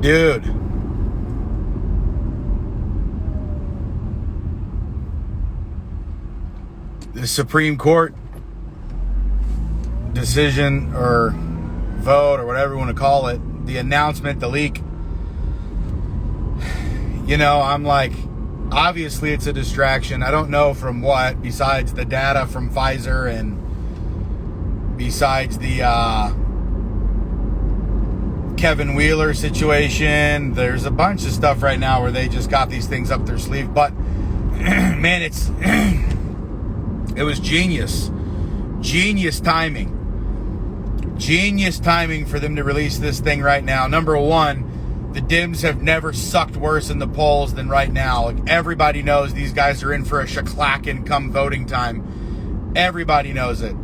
Dude. The Supreme Court decision or vote or whatever you want to call it, the announcement, the leak, you know, I'm like, obviously it's a distraction. I don't know from what, besides the data from Pfizer and besides the Kevin Wheeler situation. There's a bunch of stuff right now where they just got these things up their sleeve. But, man, it was genius. Genius timing. Genius timing for them to release this thing right now. Number one, the Dems have never sucked worse in the polls than right now. Like, everybody knows these guys are in for a shaklakin come voting time. Everybody knows it.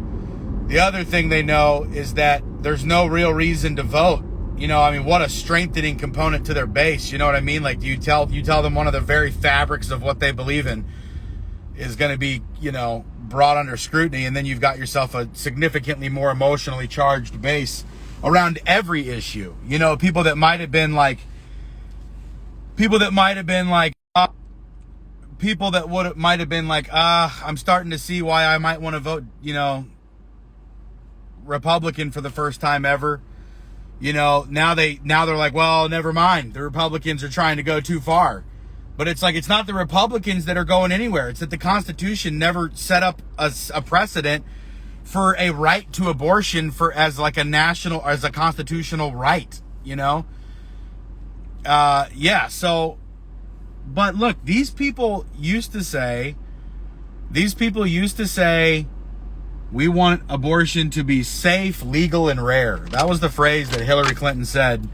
The other thing they know is that there's no real reason to vote. You know, I mean, what a strengthening component to their base. You know what I mean? Like, you tell them one of the very fabrics of what they believe in is going to be, you know, brought under scrutiny, and then you've got yourself a significantly more emotionally charged base around every issue. You know, people that might have been like, I'm starting to see why I might want to vote, you know, Republican for the first time ever. You know, now they're like, well, never mind. The Republicans are trying to go too far. But it's like, it's not the Republicans that are going anywhere. It's that the Constitution never set up a precedent for a right to abortion as a constitutional right, you know? Yeah, so, but look, these people used to say, we want abortion to be safe, legal, and rare. That was the phrase that Hillary Clinton said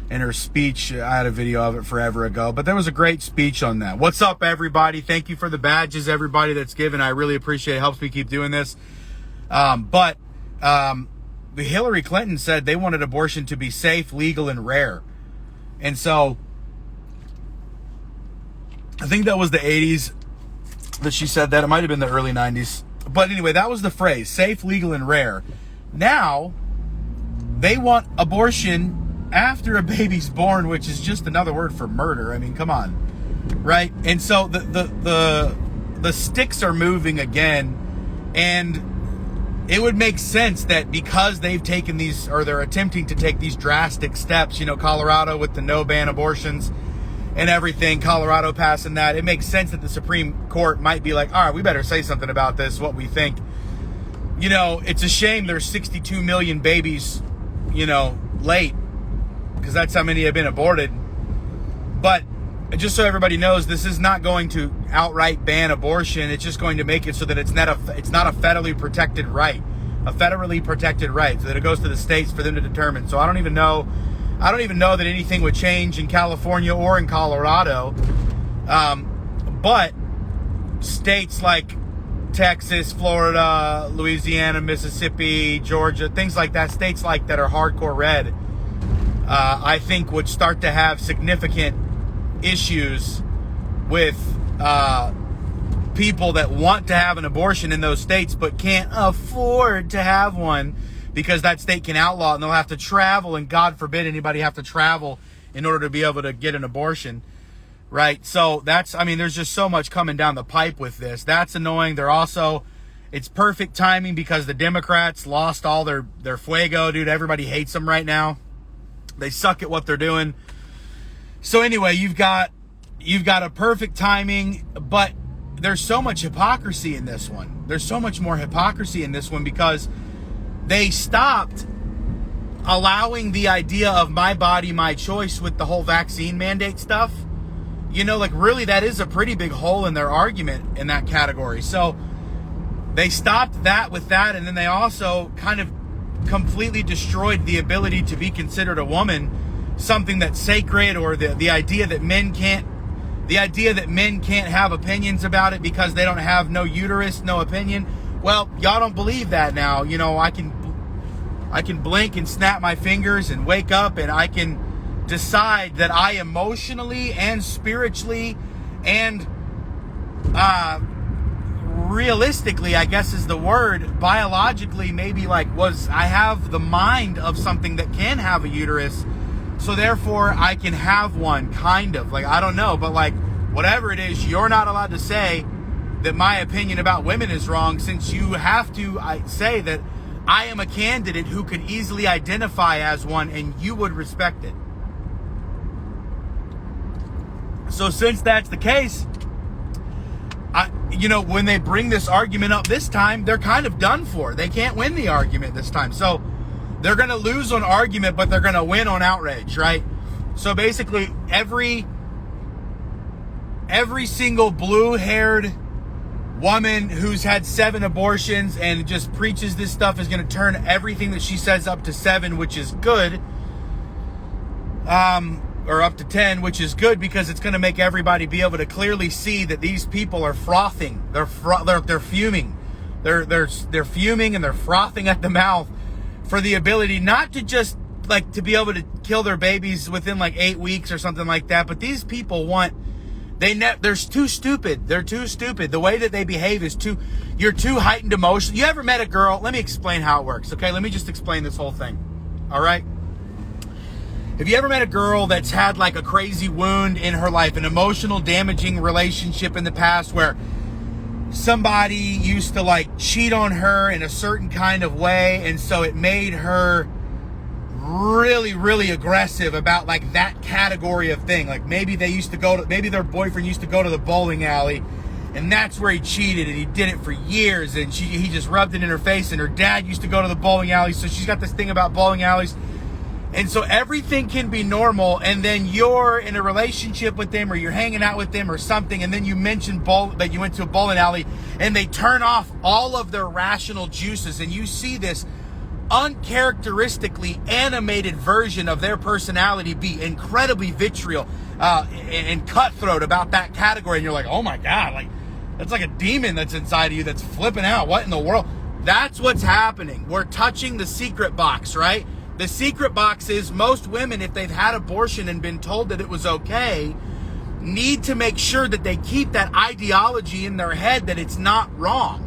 in her speech. I had a video of it forever ago, but there was a great speech on that. What's up, everybody? Thank you for the badges, everybody that's given. I really appreciate it. It helps me keep doing this. But Hillary Clinton said they wanted abortion to be safe, legal, and rare. And so I think that was the 80s that she said that. It might have been the early 90s. But anyway, that was the phrase, safe, legal, and rare. Now, they want abortion after a baby's born, which is just another word for murder. I mean, come on, right? And so the sticks are moving again, and it would make sense that because they've taken these, or they're attempting to take these drastic steps, you know, Colorado with the no ban abortions and everything, Colorado passing that, it makes sense that the Supreme Court might be like, all right, we better say something about this, what we think. You know, it's a shame there's 62 million babies, you know, late, because that's how many have been aborted. But just so everybody knows, this is not going to outright ban abortion. It's just going to make it so that it's not a federally protected right, so that it goes to the states for them to determine. So I don't even know that anything would change in California or in Colorado. But states like Texas, Florida, Louisiana, Mississippi, Georgia, things like that, states like that are hardcore red, I think would start to have significant issues with people that want to have an abortion in those states but can't afford to have one, because that state can outlaw it, and they'll have to travel, and God forbid anybody have to travel in order to be able to get an abortion, right? So there's just so much coming down the pipe with this. That's annoying. It's perfect timing because the Democrats lost all their fuego, dude. Everybody hates them right now. They suck at what they're doing. So anyway, you've got a perfect timing, but there's so much hypocrisy in this one. There's so much more hypocrisy in this one because they stopped allowing the idea of my body, my choice with the whole vaccine mandate stuff. You know, like, really, that is a pretty big hole in their argument in that category. So they stopped that with that, and then they also kind of completely destroyed the ability to be considered a woman, something that's sacred, or the idea that men can't have opinions about it because they don't have no uterus, no opinion. Well, y'all don't believe that now. You know, I can blink and snap my fingers and wake up, and I can decide that I emotionally and spiritually and realistically, I guess is the word, biologically, maybe I have the mind of something that can have a uterus, So therefore, I can have one, kind of. Like, I don't know, but like, whatever it is, you're not allowed to say that my opinion about women is wrong, since you have to say that I am a candidate who could easily identify as one and you would respect it. So since that's the case, when they bring this argument up this time, they're kind of done for. They can't win the argument this time. So they're going to lose on argument, but they're going to win on outrage, right? So basically, every single blue-haired woman who's had 7 abortions and just preaches this stuff is going to turn everything that she says up to 7, which is good, or up to 10, which is good, because it's going to make everybody be able to clearly see that these people are frothing. They're fuming. They're fuming and they're frothing at the mouth for the ability not to just like to be able to kill their babies within like 8 weeks or something like that, but these people want. They're too stupid. They're too stupid. The way that they behave is you're too heightened emotion. You ever met a girl? Let me explain how it works, okay? Let me just explain this whole thing, all right? Have you ever met a girl that's had like a crazy wound in her life, an emotional damaging relationship in the past where somebody used to like cheat on her in a certain kind of way, and so it made her really, really aggressive about like that category of thing? Like maybe maybe their boyfriend used to go to the bowling alley, and that's where he cheated, and he did it for years, and he just rubbed it in her face, and her dad used to go to the bowling alley, so she's got this thing about bowling alleys. And so everything can be normal, and then you're in a relationship with them, or you're hanging out with them or something, and then you mention that you went to a bowling alley, and they turn off all of their rational juices, and you see this uncharacteristically animated version of their personality be incredibly vitriol and cutthroat about that category, and you're like, oh my God, like that's like a demon that's inside of you that's flipping out. What in the world? That's what's happening. We're touching the secret box, right? The secret box is most women, if they've had abortion and been told that it was okay, need to make sure that they keep that ideology in their head that it's not wrong.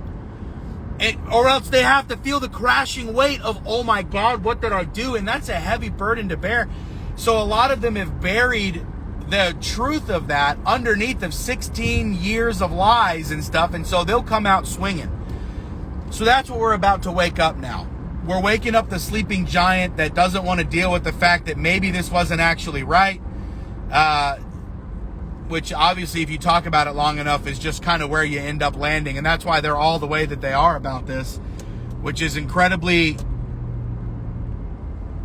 Or else they have to feel the crashing weight of, oh my God, what did I do? And that's a heavy burden to bear. So a lot of them have buried the truth of that underneath of 16 years of lies and stuff. And so they'll come out swinging. So that's what we're about to wake up now. We're waking up the sleeping giant that doesn't want to deal with the fact that maybe this wasn't actually right. Which obviously, if you talk about it long enough, is just kind of where you end up landing. And that's why they're all the way that they are about this, which is incredibly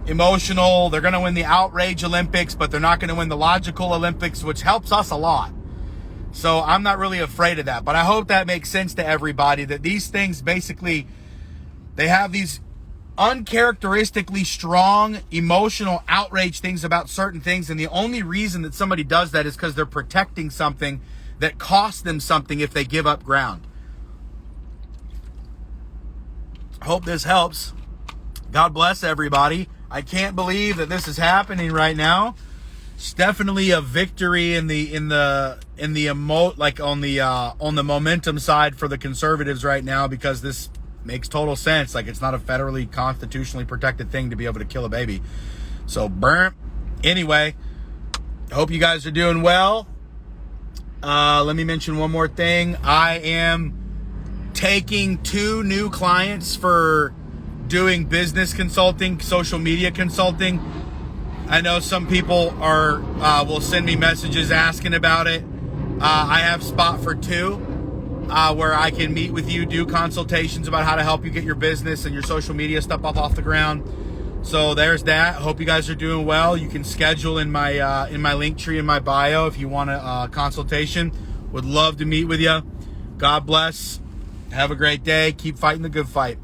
emotional. They're going to win the outrage Olympics, but they're not going to win the logical Olympics, which helps us a lot. So I'm not really afraid of that. But I hope that makes sense to everybody, that these things basically, they have these uncharacteristically strong emotional outrage things about certain things, and the only reason that somebody does that is because they're protecting something that costs them something if they give up ground. Hope this helps. God bless everybody. I can't believe that this is happening right now. It's definitely a victory on the momentum side for the conservatives right now, because this makes total sense. Like, it's not a federally constitutionally protected thing to be able to kill a baby. So, anyway, hope you guys are doing well. Let me mention one more thing. I am taking 2 new clients for doing business consulting, social media consulting. I know some people will send me messages asking about it. I have spot for 2. Where I can meet with you, do consultations about how to help you get your business and your social media stuff off the ground. So there's that. Hope you guys are doing well. You can schedule in my link tree in my bio if you want a consultation. Would love to meet with you. God bless. Have a great day. Keep fighting the good fight.